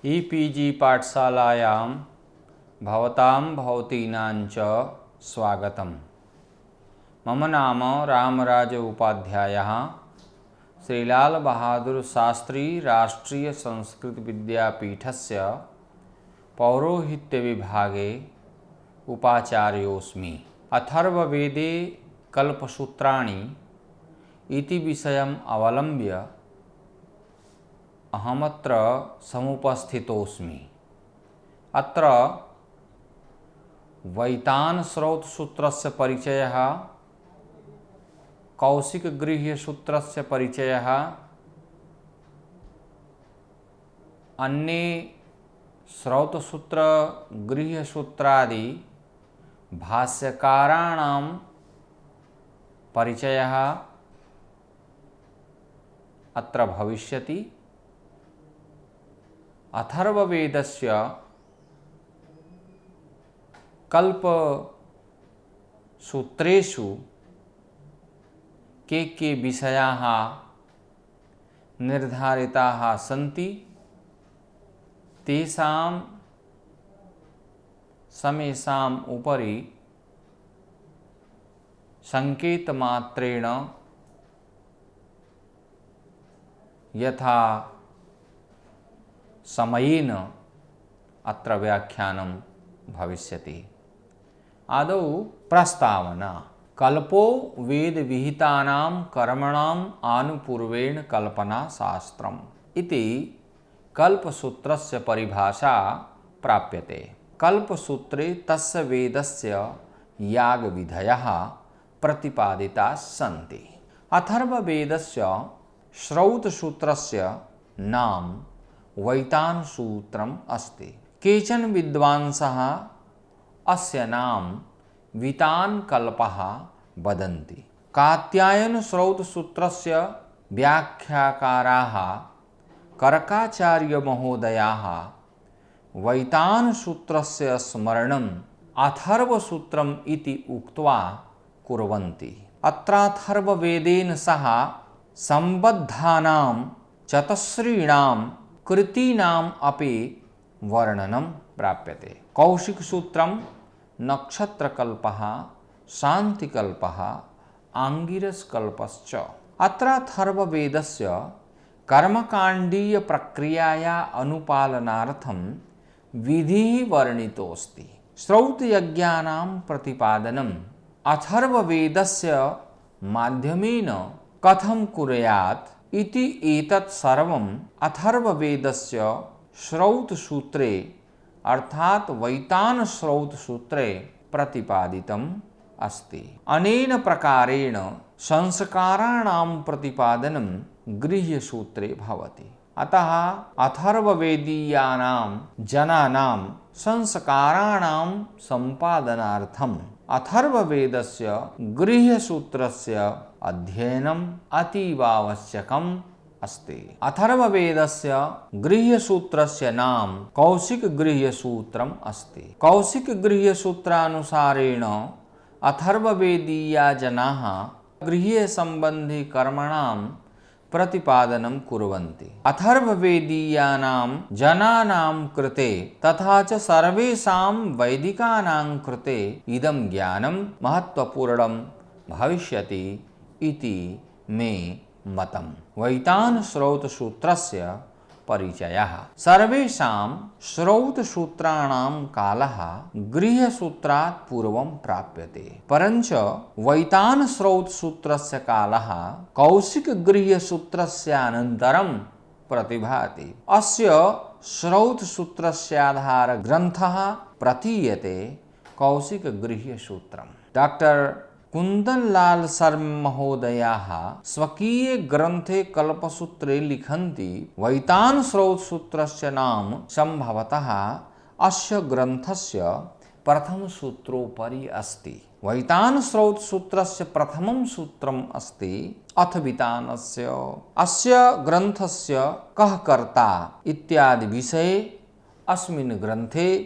E-PG पाठशालायां भवतां भवतीनां च स्वागतम्। मम नाम रामराज उपाध्यायः श्रीलाल बहादुर शास्त्री राष्ट्रीय संस्कृत विद्यापीठस्य पौरोहित्यविभागे उपाचार्योऽस्मि। अथर्ववेदे कल्पसूत्राणि इति विषयम् अवलम्ब्य अहमत्र समुपस्थितोऽस्मि। अत्र वैतानश्रौतसूत्रस्य परिचयः, कौशिकगृह्यसूत्रस्य परिचयः, अन्ये श्रौतसूत्र गृह्यसूत्रादि भाष्यकाराणां परिचयः अत्र भविष्यति। अथर्ववेदस्य कल्पसूत्रेषु के विषयाः निर्धारिताः सन्ति, तेषां समेषाम् उपरि संकेतमात्रेण यथा समयेन अत्र व्याख्यानं भविष्यति। आदौ प्रस्तावना। कल्पो वेद विहितानां कर्मणाम् आनुपूर्वेण कल्पना शास्त्रम् इति कल्पसूत्रस्य परिभाषा प्राप्यते। कल्पसूत्रे तस्य वेदस्य यागविधयः प्रतिपादिताः सन्ति। अथर्ववेदस्य श्रौतसूत्रस्य नाम वैतानसूत्रम् अस्ति। केचन विद्वांसः अस्य नाम वितानकल्पः वदन्ति। कात्यायनश्रौतसूत्रस्य व्याख्याकाराः कर्काचार्यमहोदयाः वैतानसूत्रस्य स्मरणम् अथर्वसूत्रम् इति उक्त्वा कुर्वन्ति। अत्राथर्ववेदेन सह सम्बद्धानां चतस्रीणां कृतीनाम् अपि वर्णनं प्राप्यते। कौशिकसूत्रं, नक्षत्रकल्पः, शान्तिकल्पः, आङ्गिरसकल्पश्च। अत्र अथर्ववेदस्य कर्मकाण्डीयप्रक्रियाया अनुपालनार्थं विधिः वर्णितोऽस्ति। श्रौतयज्ञानां प्रतिपादनम् अथर्ववेदस्य माध्यमेन कथं कुर्यात् इति एतत् सर्वम् अथर्ववेदस्य श्रौतसूत्रे अर्थात् वैतानश्रौतसूत्रे प्रतिपादितम् अस्ति। अनेन प्रकारेण संस्काराणां प्रतिपादनं गृह्यसूत्रे भवति। अतः अथर्ववेदीयानां जनानां संस्काराणां सम्पादनार्थम् अथर्ववेदस्य गृह्यसूत्रस्य अध्ययनम् अतीवावश्यकम् अस्ति। अथर्ववेदस्य गृह्यसूत्रस्य नाम कौशिकगृह्यसूत्रम् अस्ति। कौशिकगृह्यसूत्रानुसारेण अथर्ववेदीया जनाः गृह्यसम्बन्धी कर्मणां प्रतिपादनं कुर्वन्ति। अथर्ववेदीयानां जनानां कृते तथा च सर्वेषां वैदिकानां कृते इदं ज्ञानं महत्त्वपूर्णं भविष्यति इति मे मतम्। वैतानश्रौतसूत्रस्य परिचयः। सर्वेषां श्रौतसूत्राणां कालः गृह्यसूत्रात् पूर्वं प्राप्यते, परञ्च वैतानश्रौतसूत्रस्य कालः कौशिकगृह्यसूत्रस्य अनन्तरं प्रतिभाति। अस्य श्रौतसूत्रस्याधारग्रन्थः प्रतीयते कौशिकगृह्यसूत्रम्। डॉक्टर कुन्दनलाल शर्मा महोदयाः स्वकीये ग्रन्थे कल्पसूत्रे लिखन्ति, वैतानश्रौतसूत्रस्य नाम सम्भवतः अस्य ग्रन्थस्य प्रथमसूत्रोपरि अस्ति। वैतानश्रौतसूत्रस्य प्रथमं सूत्रम् अस्ति अथ वितानस्य। अस्य ग्रन्थस्य कः कर्ता इत्यादि विषये अस्मिन् ग्रन्थे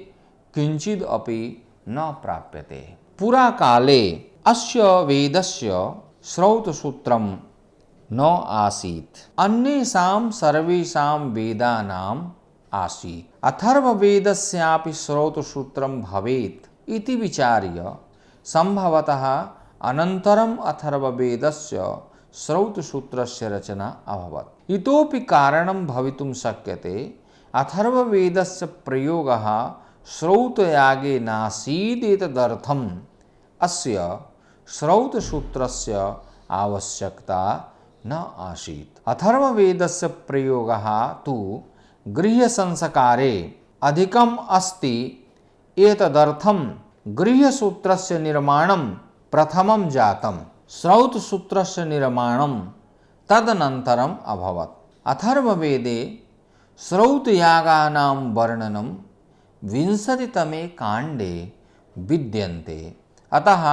किञ्चिद् अपि न प्राप्यते। पुराकाले अस्य वेदस्य श्रौतसूत्रं न आसीत्। अन्येषां सर्वेषां वेदानां आसीत्। अथर्ववेदस्यापि श्रौतसूत्रं भवेत् इति विचार्य सम्भवतः अनन्तरम् अथर्ववेदस्य श्रौतसूत्रस्य रचना अभवत्। इतोपि कारणं भवितुं शक्यते अथर्ववेदस्य प्रयोगः श्रौतयागे नासीदेतदर्थम् अस्य श्रौतसूत्रस्य आवश्यकता न आसीत्। अथर्ववेदस्य प्रयोगः तु गृह्यसंस्कारे अधिकम् अस्ति, एतदर्थं गृह्यसूत्रस्य निर्माणं प्रथमं जातम्। श्रौतसूत्रस्य निर्माणं तदनन्तरम् अभवत्। अथर्ववेदे श्रौतयागानां वर्णनं 20तमे काण्डे विद्यन्ते। अतः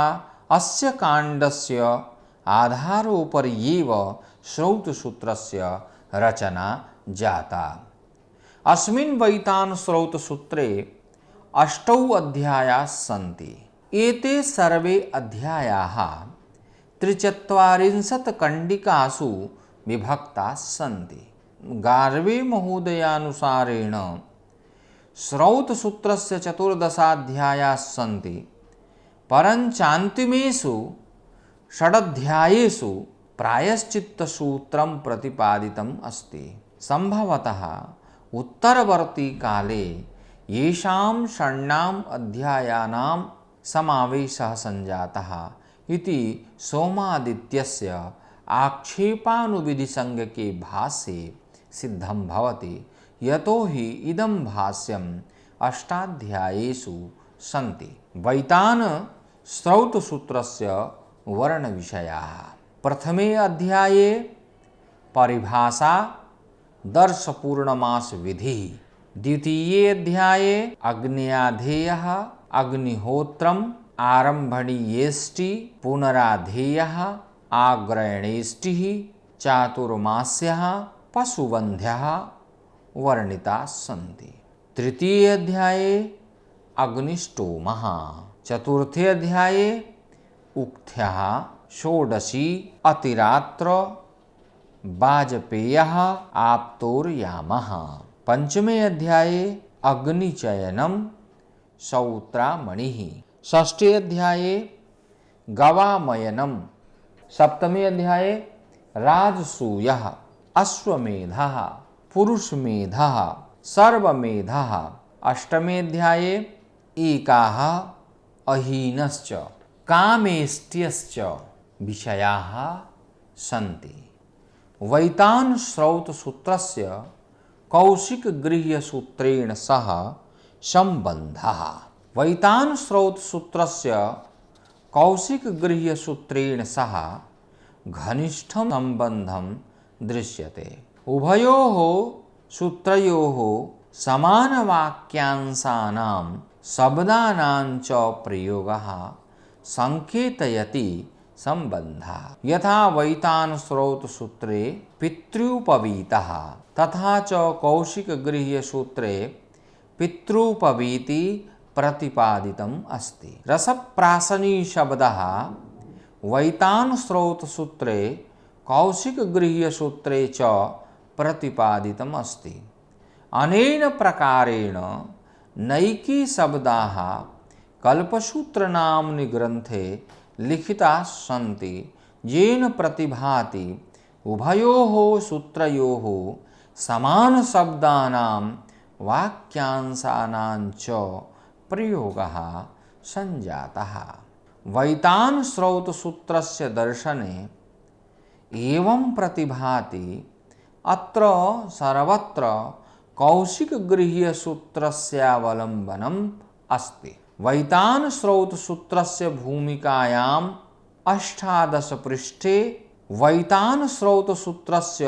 अस्य काण्डस्य आधारोपरि एव श्रौतसूत्रस्य रचना जाता। अस्मिन् वैतानश्रौतसूत्रे 8 अध्यायाः सन्ति। एते सर्वे अध्यायाः 43 कण्डिकासु विभक्ताः सन्ति। गार्वे महोदयानुसारेण श्रौतसूत्रस्य 14 अध्यायाः सन्ति, परञ्चान्तिमेषु 6 अध्यायेषु प्रायश्चित्तसूत्रं प्रतिपादितम् अस्ति। सम्भवतः उत्तरवर्तीकाले येषां 6 अध्यायानां समावेशः सञ्जातः इति सोमादित्यस्य आक्षेपानुविधिसंज्ञके भाष्ये सिद्धं भवति, यतोहि इदं भाष्यम् 8 अध्यायेषु सन्ति। वैतान श्रौतसूत्रस्य वर्णविषयाः। प्रथमे अध्याये परिभाषा दर्शपूर्णमासविधिः। द्वितीये अध्याये अग्न्याधेयः अग्निहोत्रम् आरम्भणीयेष्टि पुनराधेयः आग्रयणेष्टिः चातुर्मास्यः पशुबन्ध्यः वर्णिताः सन्ति। तृतीये अध्याये अग्निष्टोमः। चतुर्थे अध्याये उक्थ्यः षोडशी अतिरात्र वाजपेयः आप्तोर्यामः। पंचमे अध्याये अग्निचयनं सौत्रामणिः। षष्ठे अध्याये गवामयनं। सप्तमे अध्याये राजसूयः अश्वमेधः पुरुषमेधः सर्वमेधः। अष्टमे अध्याये एकाः अहीनश्च कामेष्ट्यश्च विषयाः सन्ति। वैतान श्रौतसूत्रस्य कौशिकगृह्यसूत्रेण सह सम्बन्धः। वैतान श्रौतसूत्रस्य कौशिकगृह्यसूत्रेण सह घनिष्ठं सम्बन्धं दृश्यते। उभयोः सूत्रयोः समानवाक्यांशानां शब्दानां च प्रयोगः संकेतयति सम्बन्धः। यथा वैतान श्रौतसूत्रे पितृपवीतः तथा च कौशिकगृह्यसूत्रे पितृपवीति प्रतिपादितम् अस्ति। रसप्राशनीशब्दः वैतान श्रौतसूत्रे कौशिकगृह्यसूत्रे च प्रतिपादितम् अस्ति। अनेन प्रकारेण नैके शब्दाः कल्पसूत्रनाम्नि ग्रन्थे लिखिताः सन्ति, येन प्रतिभाति उभयोः सूत्रयोः समानशब्दानां वाक्यांशानां च प्रयोगः सञ्जातः। वैतान श्रौतसूत्रस्य दर्शने एवं प्रतिभाति अत्र सर्वत्र कौशिकगृह्यसूत्रस्यावलम्बनम् अस्ति। वैतान श्रौतसूत्रस्य भूमिकायाम् 18 पृष्ठे वैतान श्रौतसूत्रस्य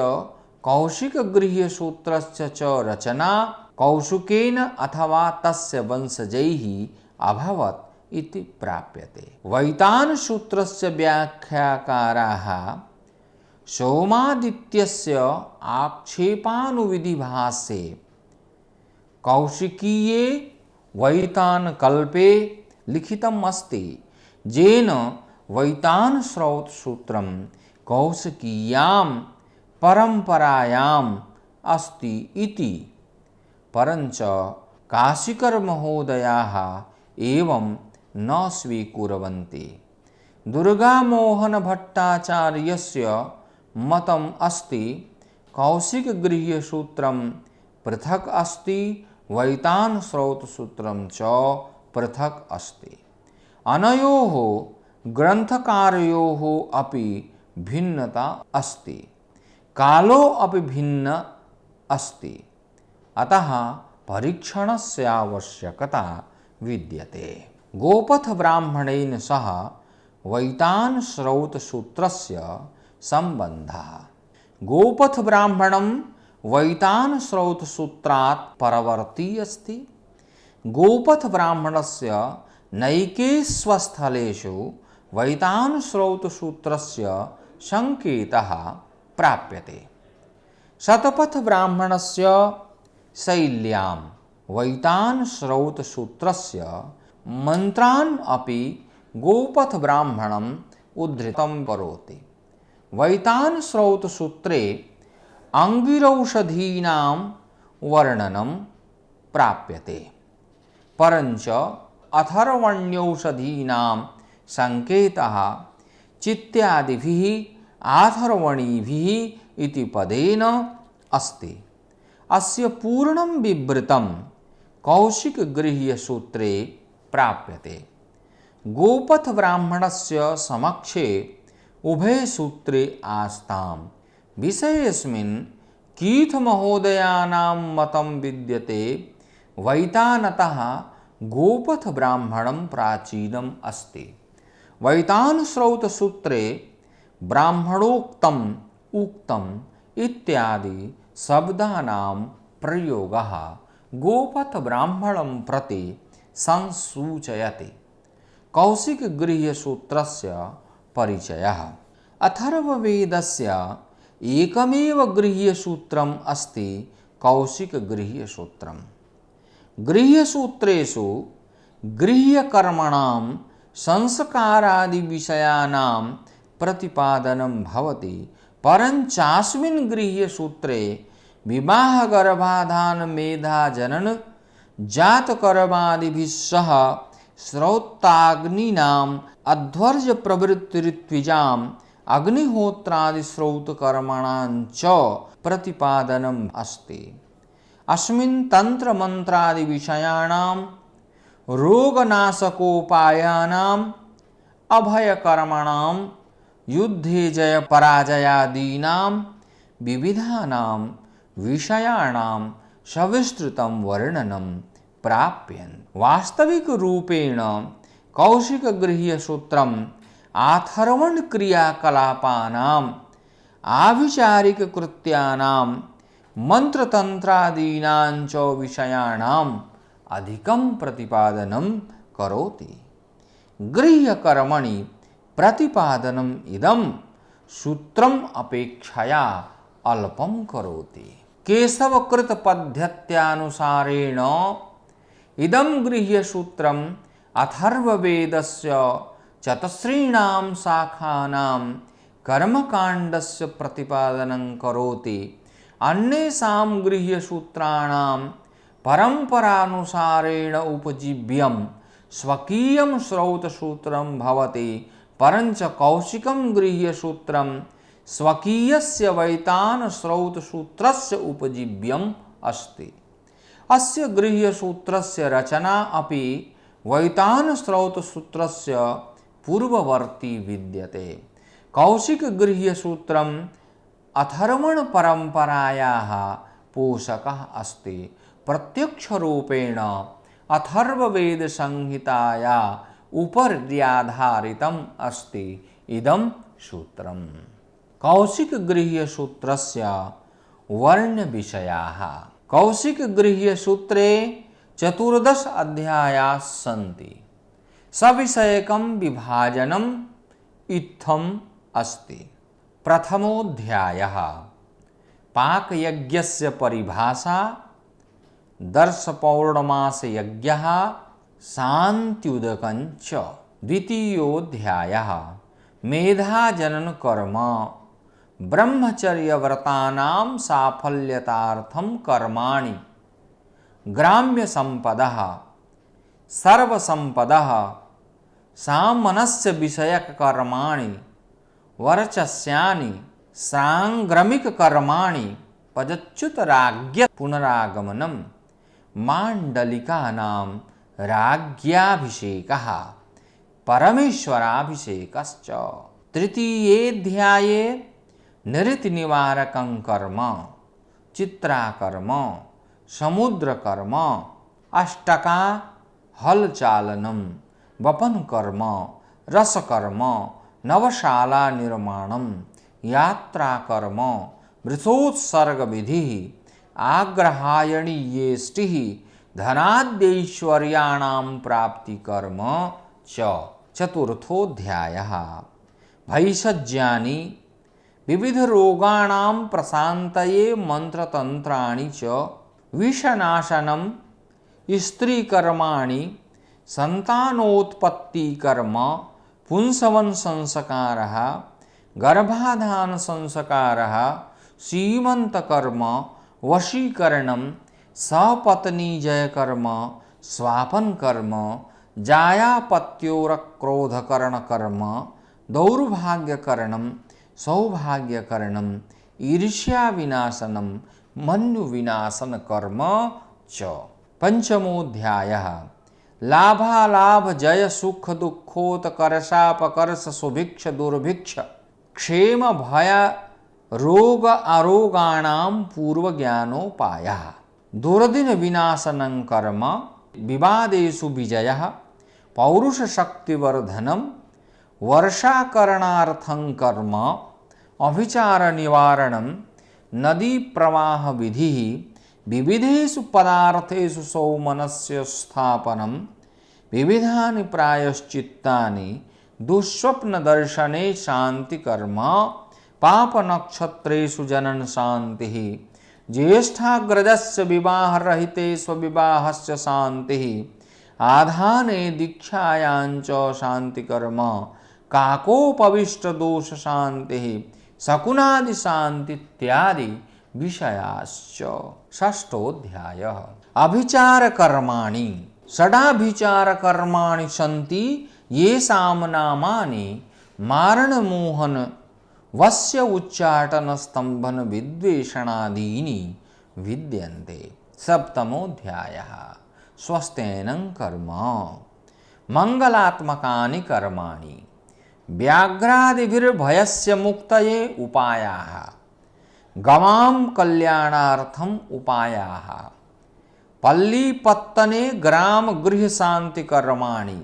कौशिकगृह्यसूत्रस्य च रचना कौशिकेन अथवा तस्य वंशजैः अभवत् इति प्राप्यते। वैतान सूत्रस्य व्याख्याकाराः सोमादित्यस्य आक्षेपानुविधिभाष्ये कौशिकीये वैतानकल्पे लिखितम् अस्ति, येन वैतान श्रौतसूत्रं कौशिकीयां परम्परायाम् अस्ति इति परंच काशिकर महोदयाः एवं न स्वीकुर्वन्ति। दुर्गामोहन भट्टाचार्यस्य मतम् अस्ति कौशिकगृह्यसूत्रं पृथक् अस्ति, वैतानस्रौतसूत्रं च पृथक् अस्ति। अनयोः ग्रन्थकारयोः अपि भिन्नता अस्ति, कालो अपि भिन्न अस्ति, अतः परीक्षणस्य आवश्यकता विद्यते। गोपथ ब्राह्मणेन सह वैतानस्रौतसूत्रस्य सम्बन्धः। गोपथ ब्राह्मणं वैतानस्रौतसूत्रात् परवर्ती अस्ति। गोपथ ब्राह्मणस्य नैकेषु स्थलेषु वैतानस्रौतसूत्रस्य संकेतः प्राप्यते। शतपथ ब्राह्मणस्य शैल्यां वैतानस्रौतसूत्रस्य मन्त्रान् अपि गोपथ ब्राह्मणम् उद्धृतं करोति। वैतानस्रौतसूत्रे अंगिरौषधीनां वर्णनं प्राप्यते, परञ्च अथर्वण्यौषधीनां संकेतः चित्यादिभिः आथर्वणीभिः इति पदेन अस्ति। अस्य पूर्णं विवृतं कौशिकगृह्यसूत्रे प्राप्यते। गोपथ ब्राह्मणस्य समक्षे उभे सूत्रे आस्तां विषयेऽस्मिन् कीथमहोदयानां मतं विद्यते। वैतानतः गोपथ ब्राह्मणं प्राचीनम् अस्ति। वैतानस्रौतसूत्रे ब्राह्मणोक्तम् उक्तम् इत्यादि शब्दानां प्रयोगः गोपथ ब्राह्मणं प्रति संसूचयति। कौशिकगृह्यसूत्रस्य परिचयः। अथर्ववेदस्य एकमेव गृह्यसूत्रम् अस्ति कौशिकगृह्यसूत्रम्। गृह्यसूत्रेषु गृह्यकर्मणां संस्कारादिविषयाणां प्रतिपादनं भवति, परञ्चास्मिन् गृह्यसूत्रे विवाहगर्भाधानमेधाजनन जातकर्मादिभिः सह श्रौताग्नीनाम् अध्वर्यप्रवृत्तिरित्विजाम् अग्निहोत्रादिश्रौतकर्मणां च प्रतिपादनम् अस्ति। अस्मिन् तन्त्रमन्त्रादिविषयाणां रोगनाशकोपायानाम् अभयकर्मणां युद्धे जयपराजयादीनां विविधानां विषयाणां सविस्तृतं वर्णनं प्राप्यते। वास्तविकरूपेण कौशिकगृह्यसूत्रम् आथर्वणक्रियाकलापानाम् आभिचारिककृत्यानां मन्त्रतन्त्रादीनां च विषयाणाम् अधिकं प्रतिपादनं करोति। गृह्यकर्मणि प्रतिपादनम् इदं सूत्रम् अपेक्षया अल्पं करोति। केशवकृतपद्धत्यानुसारेण इदं गृह्यसूत्रम् अथर्ववेदस्य चतस्रीणां शाखानां कर्मकाण्डस्य प्रतिपादनं करोति। अन्येषां गृह्यसूत्राणां परम्परानुसारेण उपजीव्यं स्वकीयं श्रौतसूत्रं भवति, परञ्च कौशिकं गृह्यसूत्रं स्वकीयस्य वैतानस्रौतसूत्रस्य उपजीव्यम् अस्ति। अस्य गृह्यसूत्रस्य रचना अपि वैतानस्रौतसूत्रस्य पूर्ववर्ती विद्यते। कौशिकगृह्यसूत्रम् अथर्वणपरम्परायाः पोषकः अस्ति। प्रत्यक्षरूपेण अथर्ववेदसंहिताया उपर्याधारितम् अस्ति इदं सूत्रम्। कौशिकगृह्यसूत्रस्य वर्ण्यविषयाः। कौशिकगृह्यसूत्रे 14 अध्यायाः सन्ति। सविषयकं विभाजनम् इत्थम् अस्ति। प्रथमोऽध्यायः पाकयज्ञस्य परिभाषा, दर्शपौर्णमासयज्ञः, शान्त्युदकञ्च। द्वितीयोऽध्यायः मेधाजननकर्म, ब्रह्मचर्यव्रतानां साफल्यतार्थं कर्माणि। ग्राम्य संपदः सर्वसंपदः सामनस्य विषयक कर्माणि वर्चस्यानि सांग्रमिक कर्माणि पदच्युत राज्ञ पुनरागमनम मांडलिकानां राज्ञाभिषेकः परमेश्वराभिषेकश्च। तृतीयेऽध्याये निरतिनिवारकं कर्म चित्राकर्म समुद्रकर्म अष्टका हलचालनम वपन कर्म रसकर्म नवशाला निर्माणम यात्रा कर्म वृथोत्सर्ग विधि आग्रहायणीयेष्टि धनाद्यैश्वर्याणां प्राप्ति कर्म च। चतुर्थोऽध्यायः भैषज्यानि विविध रोगाणां प्रशान्तये मंत्रतंत्राणि च विषनाशनम स्त्रीकर्माणि संतानोत्पत्तिकर्म पुंसवन संस्कारः गर्भाधान संस्कारः सीमंतकर्म वशीकरणम सपत्नीजयकर्म स्वापनकर्म जायापत्योरक्रोधकरणकर्म दौर्भाग्यकरणम सौभाग्यकरणम ईर्ष्याविनाशनम मन्युविनाशन कर्म च। पंचमोऽध्यायः लाभालाभ जय सुख दुःखोत्कर्षापकर्ष सुभिक्ष दुर्भिक्ष क्षेम भय रोग आरोगाणां पूर्वज्ञानोपायः दुर्दिन विनाशनं कर्म विवादेषु विजयः पौरुषशक्तिवर्धनं वर्षाकरणार्थं कर्म अभिचार निवारणं नदी प्रवाह विधिः विविधेषु पदार्थेषु सौमनस्य स्थापनं विविधानि प्रायश्चित्तानि दुःस्वप्न दर्शने शांति कर्म पाप नक्षत्रेषु जनन शांतिः ज्येष्ठाग्रजस्य विवाह रहिते स्वविवाहस्य शांतिः आधाने दीक्षायां च शांति कर्म काकोपविष्ट दोष शांतिः शकुनादि शांति इत्यादि विषयाश्च। षष्ठोऽध्यायः अभिचार कर्माणि षडाभिचार कर्माणि सन्ति येषां नामानि मारण मोहन वस्य उच्चाटन स्तंभन विद्वेषणादीनि विद्यन्ते। सप्तमोऽध्यायः स्वस्तेनं कर्म मंगलात्मकानि कर्माणि व्याघ्रादिभिर्भयस्य मुक्तये उपायाः गवां कल्याणार्थम उपायाः पल्लीपत्तने ग्राम गृह शांति कर्माणि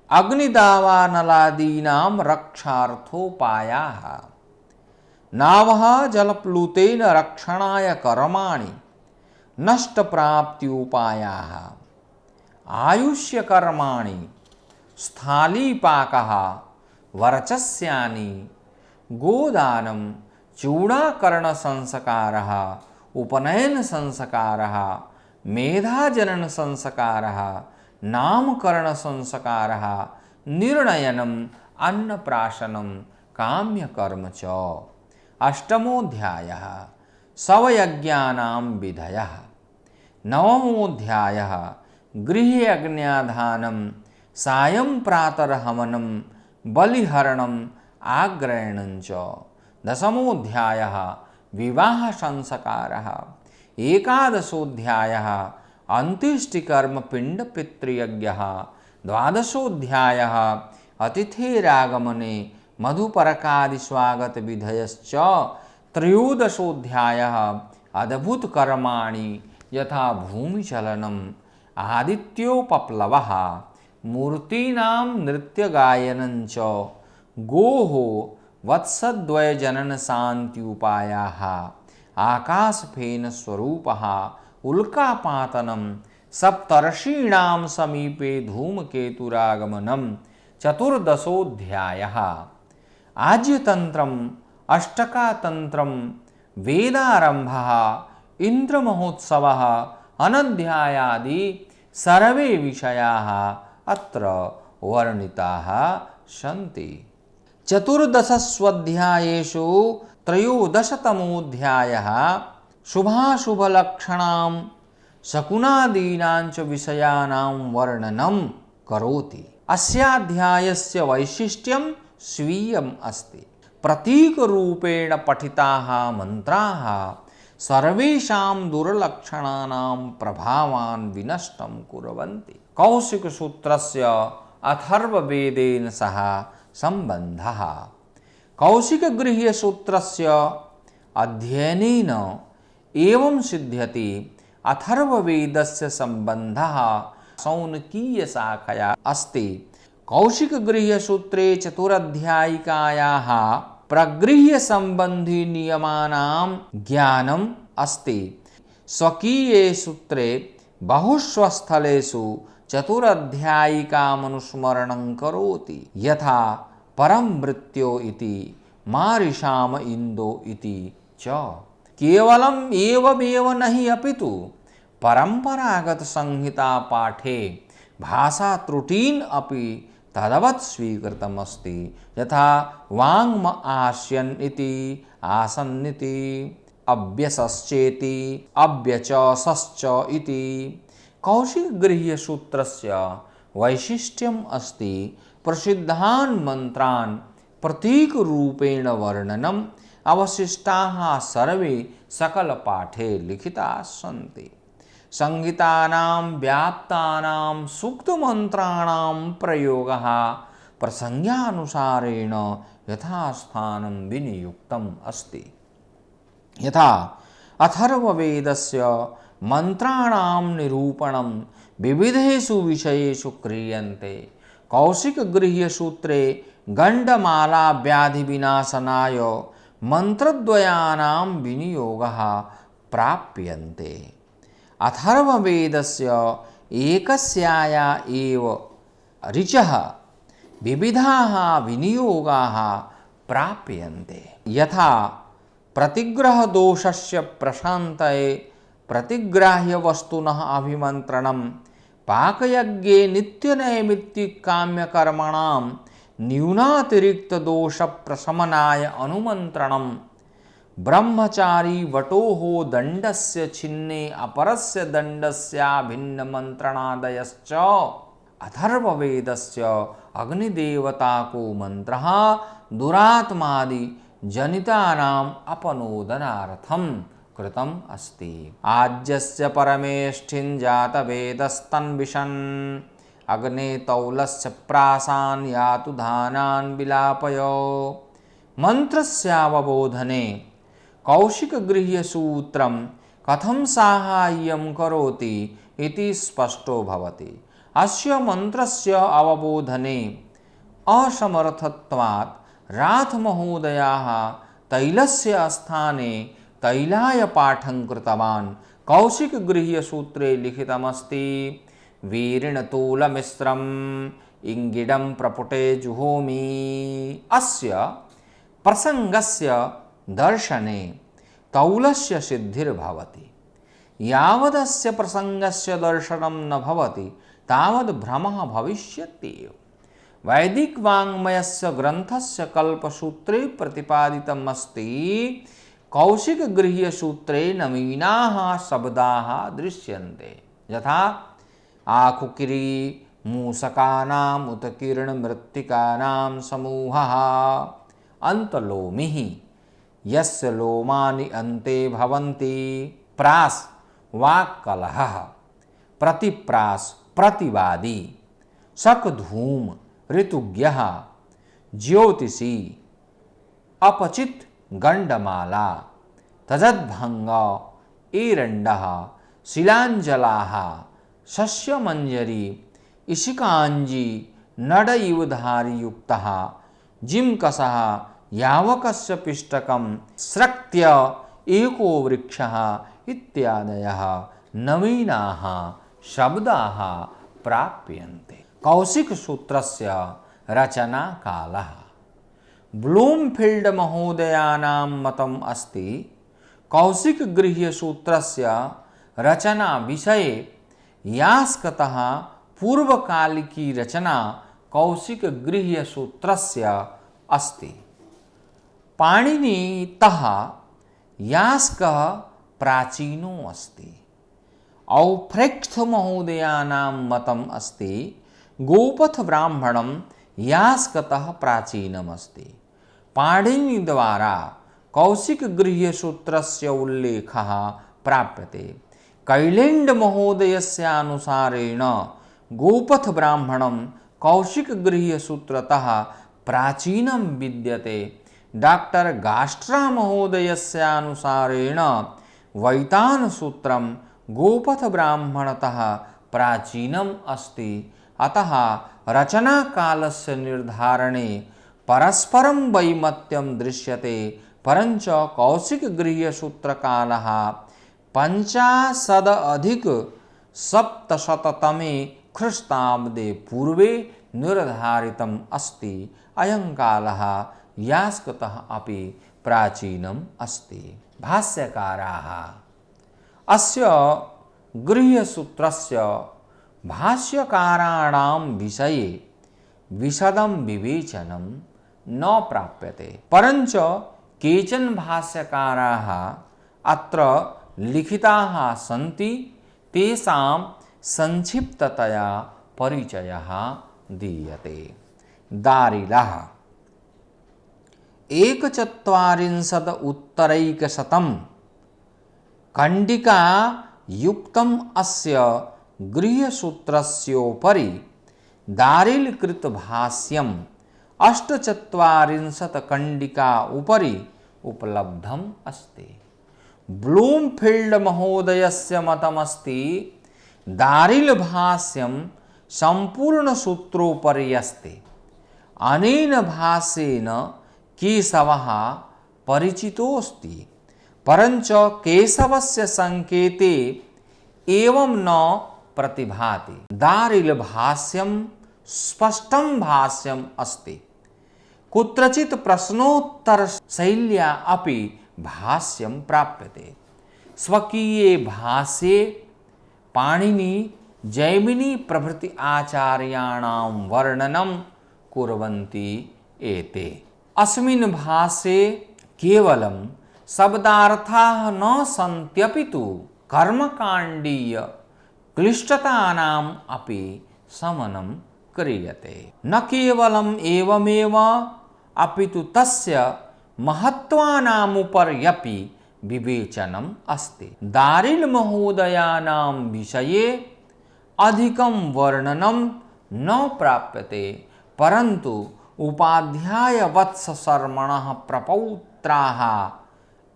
अग्निदावानलादीनां रक्षार्थोपायाः नावः जलप्लुतेन रक्षणाय कर्माणि नष्टप्राप्त्युपायाः आयुष्य कर्माणि स्थालीपाकः वर्चस्यानि गोदानं चूड़ाकरण संस्कारः उपनयन संस्कारः मेधाजनन संस्कारः नामकरण संस्कारः निर्णयनम अन्नप्राशनम काम्यकर्म च। अष्टमोऽध्यायः शवयज्ञानां विधयः। नवमोऽध्यायः गृहे अग्न्याधानं सायं प्रातर्हवनं बलिहरणम् आग्रयणं च। दशमोऽध्यायः विवाह संस्कारः। एकादशोऽध्यायः अंत्येष्टिकर्म पिंड पितृयज्ञः। द्वादशोऽध्यायः अतिथेरागमने मधुपरकादि स्वागत विधयश्च। त्रयोदशोऽध्यायः अद्भुत कर्माणि यथा भूमिचलनम् आदित्योपप्लवः मूर्तीनां नृत्यगायनं च गोः वत्सद्वय जनन शांति उपायाः आकाशफेन स्वरूपः उल्कापातनं सप्तर्षीणां समीपे धूमकेतुरागमनं। चतुर्दशोऽध्यायः आज्यतन्त्रम् अष्टकातन्त्रं वेदारम्भः इंद्रमहोत्सवः अनध्यायादि सर्वे विषयाः अत्र वर्णिताः सन्ति। चतुर्दशस्वध्यायेषु त्रयोदशतमोऽध्यायः शुभाशुभलक्षणां शकुनादीनांच विषयानां वर्णनं करोति। अस्याध्यायस्य वैशिष्ट्यं स्वीयम् अस्ति। प्रतीकरूपेण पठिताः मन्त्राः सर्वेषां दुर्लक्षणानां प्रभावान् विनष्टं कुर्वन्ति। कौशिकसूत्रस्य अथर्ववेदेन सह सम्बन्धः। कौशिकगृह्यसूत्रस्य अध्ययनेन एवं सिद्ध्यति अथर्ववेदस्य सम्बन्धः शौनकीयशाखया अस्ति। कौशिकगृह्यसूत्रे चतुरध्यायिकायाः प्रगृह्यसम्बन्धी नियमानां ज्ञानम् अस्ति। स्वकीये सूत्रे बहुषु स्थलेषु चतुरध्यायिकामनुस्मरणं करोति। यथा परं मृत्यो इति, मारिषाम इन्दो इति च। केवलम् एवमेव नहि अपितु परम्परागत संहिता पाठे भाषा त्रुटीन् अपि तदवत् स्वीकृतमस्ति। यथा वाङ्म आस्यन् इति, आसन् इति, अव्यसश्चेति, अव्यचसश्च इति। कौशिकगृह्यसूत्रस्य वैशिष्ट्यम् अस्ति प्रसिद्धान् मन्त्रान् प्रतीकरूपेण वर्णनम्। अवशिष्टाः सर्वे सकलपाठे लिखिताः सन्ति। संहितानां व्याप्तानां सूक्तमन्त्राणां प्रयोगः प्रसङ्गानुसारेण यथास्थानं विनियुक्तम् अस्ति। यथा अथर्ववेदस्य मन्त्राणां निरूपणं विविधेषु विषयेषु क्रियन्ते। कौशिकगृह्यसूत्रे गण्डमालाव्याधिविनाशनाय मन्त्रद्वयानां विनियोगः प्राप्यन्ते। अथर्ववेदस्य एकस्याया एव ऋचः विविधाः विनियोगाः प्राप्यन्ते। यथा प्रतिग्रहदोषस्य प्रशान्तये प्रतिग्राह्यवस्तुनः अभिमन्त्रणं, पाकयज्ञे नित्यनैमित्तिककाम्यकर्मणां न्यूनातिरिक्तदोषप्रशमनाय अनुमन्त्रणं, ब्रह्मचारी वटोः दण्डस्य छिन्ने अपरस्य दण्डस्याभिन्नमन्त्रणादयश्च। अथर्ववेदस्य अग्निदेवताको मन्त्रः दुरात्मादि जनितानाम् अपनोदनार्थं कृतम् अस्ति। आज्यस्य परमेष्ठिन् जातवेदस्तन्विषन्, अग्ने तौलस्य प्रासान् यातु धानान् विलापय। मन्त्रस्यावबोधने कौशिकगृह्यसूत्रं कथं साहाय्यं करोति इति स्पष्टो भवति। अस्य मन्त्रस्य अवबोधने असमर्थत्वात् राथमहोदयाः तैलस्य स्थाने तैलाय पाठं कृतवान्। कौशिकगृह्यसूत्रे लिखितमस्ति, वीरिणतूलमिश्रम् इंगिडं प्रपुटे जुहोमि। अस्य प्रसंगस्य दर्शने तौलस्य सिद्धिर्भवति। यावदस्य प्रसंगस्य दर्शनं न भवति तावद् भ्रमः भविष्यत्येव। वैदिक वाङ्मयस्य ग्रन्थस्य कल्पसूत्रे प्रतिपादितम् अस्ति। कौशिकगृह्यसूत्रे नवीनाः शब्दाः दृश्यन्ते। यथा आखुकिरी मूषकानाम् उत्कीर्णमृत्तिकानां समूहः, अन्तलोमिः यस्य लोमानि अन्ते भवन्ति, प्रास् वाक्कलहः, प्रतिप्रास् प्रतिवादी, शकधूम ऋतुज्ञः, ज्योतिषी, अपचित गण्डमाला, तजद्भङ्ग एरण्डः, शिलाञ्जलाः, शस्यमञ्जरी, इशिकाञ्जी, नडयुवधारियुक्तः, जिम्कसः, यावकस्य पिष्टकं, स्रक्त्य एको वृक्षः इत्यादयः नवीनाः शब्दाः प्राप्यन्ते। कौशिकसूत्रस्य रचनाकालः। ब्लूमफील्ड महोदयानां मतम् अस्ति, कौशिकगृह्यसूत्रस्य रचना विषये यास्कतः पूर्वकालिकी रचना कौशिकगृह्यसूत्रस्य अस्ति। पाणिनितः यास्कः प्राचीनो अस्ति। औफ्रेक्थ महोदयानां मतम् अस्ति गोपथ ब्राह्मणं यास्कतः प्राचीनम् अस्ति। पाणिनि द्वारा कौशिक गृह्य सूत्रस्य उल्लेखः प्राप्यते। कैलेंड महोदयस्य अनुसारेण गोपथ ब्राह्मणं कौशिक गृह्य सूत्रतः प्राचीनं विद्यते। डॉक्टर गास्ट्रा महोदयस्य अनुसारेण वैतान सूत्रं गोपथ ब्राह्मणतः प्राचीनम् अस्ति। अतः रचनाकालस्य निर्धारणे परस्परं वैमत्यं दृश्यते, परञ्च कौशिक गृह्य सूत्रकालः 50+ ख्रीष्टाब्दे पूर्वे निर्धारितम् अस्ति। अयं कालः यास्कतः अपि प्राचीनम् अस्ति। भाष्यकाराः अस्य गृह्यसूत्रस्य भाष्यकाराणां विषये विशदं विवेचनं न प्राप्यते, परञ्च केचन भाष्यकाराः अत्र लिखिताः सन्ति। तेषां संक्षिप्ततया परिचयः दीयते। दारिलः 41 खण्डिका युक्तम् अस्य गृह्यसूत्रस्योपरि दारिलकृत भाष्यम् 48 खण्डिका उपरि उपलब्धम् अस्ति। ब्लूमफील्ड महोदयस्य मतमस्ति दारिल भाष्यं संपूर्ण सूत्रोपरि अस्ति। अनेन भाष्येन केशवः परिचितोऽस्ति, परञ्च केशवस्य संकेते एवं न प्रतिभाति। दारिल भाष्यं स्पष्टं भाष्यम् अस्ति। कुत्रचित् प्रश्नोत्तर शैल्या अपि भाष्यं प्राप्यते। स्वकीये भाष्ये पाणिनि, जैमिनि प्रभृति आचार्याणां वर्णनं कुर्वन्ति एते। अस्मिन् भाष्ये केवलं शब्दार्थाः न सन्त्यपितु कर्मकाण्डीय क्लिष्टतानाम् अपि शमनं क्रियते। न केवलम् एवमेव अपितु तस्य महत्त्वानामुपर्यपि विवेचनम् अस्ति। दारिल महोदयानां विषये अधिकं वर्णनं न प्राप्यते, परन्तु उपाध्याय वत्स शर्मणः प्रपौत्राः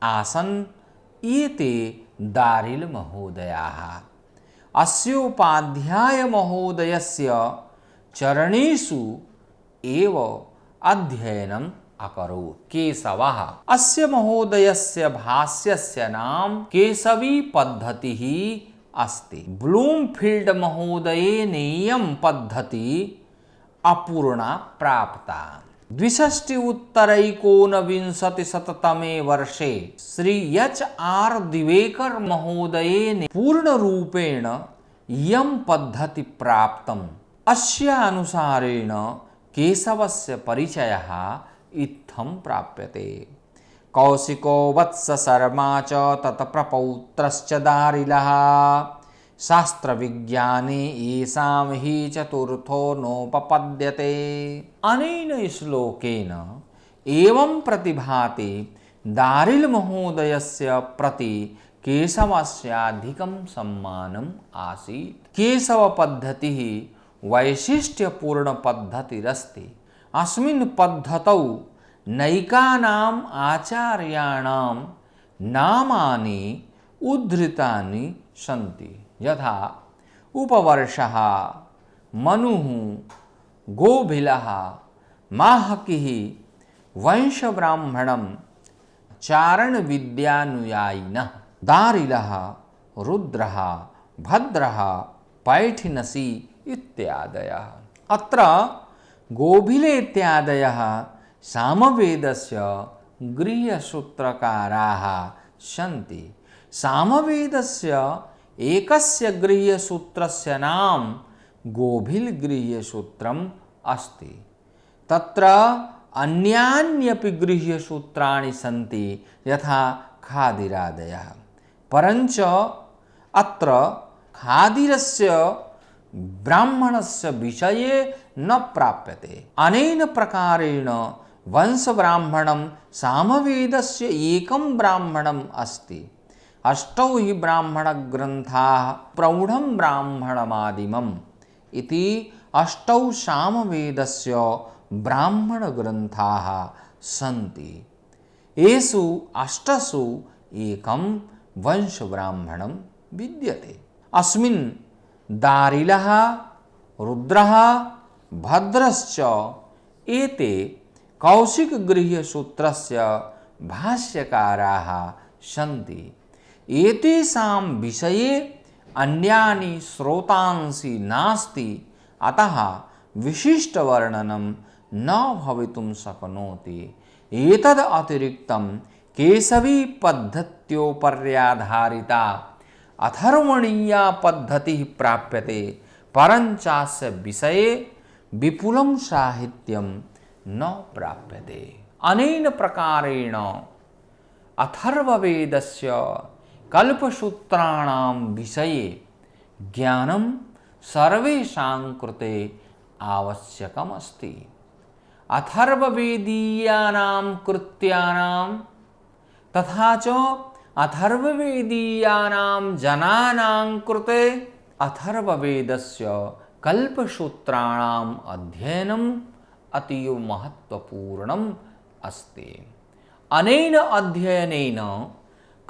आसन् एते दारिल महोदयाः। अस्योपाध्याय महोदयस्य चरणेषु एव अध्ययनम् अकरोत्। केशवः अस्य महोदयस्य भाष्यस्य नाम केशवी पद्धतिः अस्ति। ब्लूमफील्ड महोदयेन इयं पद्धति अपूर्णा प्राप्ता। 62 वर्षे श्री एच.आर. दिवेकर महोदयेन पूर्णरूपेण इयं पद्धति प्राप्तम्। अस्य अनुसारेण केशवस्य परिचयः इत्थं प्राप्यते। कौशिको वत्स शर्मा च तत्प्रपौत्रश्च दारिलः। शास्त्रविज्ञाने येषां हि चतुर्थो नोपपद्यते। अनेन श्लोकेन एवं प्रतिभाति दारिल महोदयस्य प्रति केशवस्याधिकं सम्मानम् आसीत्। केशव पद्धतिः वैशिष्ट्यपूर्ण पद्धतिरस्ति। अस्मिन् पद्धतौ नैकानाम् आचार्याणां नामानि उद्धृतानि सन्ति, यथा उपवर्षः, मनुः, गोभिलः, माहकिः, वंशब्राह्मणं, चारणविद्यानुयायिनः, दारिलः, रुद्रः, भद्रः, पैठिनसी इत्यादयः। अत्र गोभिले इत्यादयः सामवेदस्य गृह्यसूत्रकाराः सन्ति। सामवेदस्य एकस्य गृह्यसूत्रस्य नाम गोभिल गृह्यसूत्रम् अस्ति। तत्र अन्यान्यपि गृह्यसूत्राणि सन्ति, यथा खादिरादयः, परञ्च अत्र खादिरस्य ब्राह्मणस्य विषये न प्राप्यते। अनेन प्रकारेण वंशब्राह्मणं सामवेदस्य एकं ब्राह्मणम् अस्ति। अष्टौ हि ब्राह्मणग्रन्थाः प्रौढं ब्राह्मणमादिमम् इति अष्टौ सामवेदस्य ब्राह्मणग्रन्थाः सन्ति। येषु अष्टसु एकं वंशब्राह्मणं विद्यते। अस्मिन् दारिलः, रुद्रः, भद्रश्च एते कौशिकगृह्यसूत्रस्य भाष्यकाराः सन्ति। एतेषां विषये अन्यानि स्रोतांसि नास्ति, अतः विशिष्टवर्णनं न भवितुं शक्नोति। एतद् अतिरिक्तं केशवी पद्धत्योपर्याधारिता अथर्वणीया पद्धतिः प्राप्यते, परञ्चास्य विषये विपुलं साहित्यं न प्राप्यते। अनेन प्रकारेण अथर्ववेदस्य कल्पसूत्राणां विषये ज्ञानं सर्वेषां कृते आवश्यकमस्ति। अथर्ववेदीयानां कृत्यानां तथा च अथर्ववेदीयानां जनानां कृते अथर्ववेदस्य कल्पसूत्राणाम् अध्ययनम् अतीव महत्वपूर्णम् अस्ति। अनेन अध्ययनेन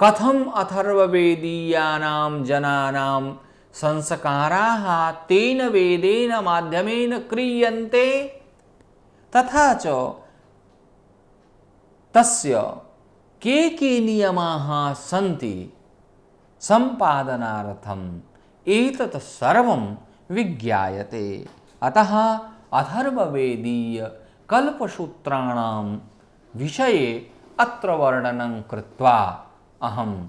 कथम् अथर्ववेदीयानां जनानां संस्काराः तेन वेदेन माध्यमेन क्रियन्ते, तथा च तस्य के नियमाः सन्ति सम्पादनार्थम् एतत् सर्वं विज्ञायते। अतः अथर्ववेदीय कल्पसूत्राणां विषये अत्र वर्णनं कृत्वा अहम्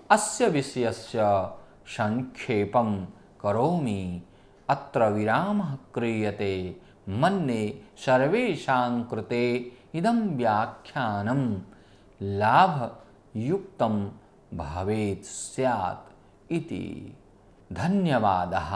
अस्य विषयस्य संक्षेपं करोमि। अत्र विरामः क्रियते। मन्ये सर्वेषां कृते इदं व्याख्यानं लाभयुक्तं भवेत् स्यात् इति। धन्यवादः।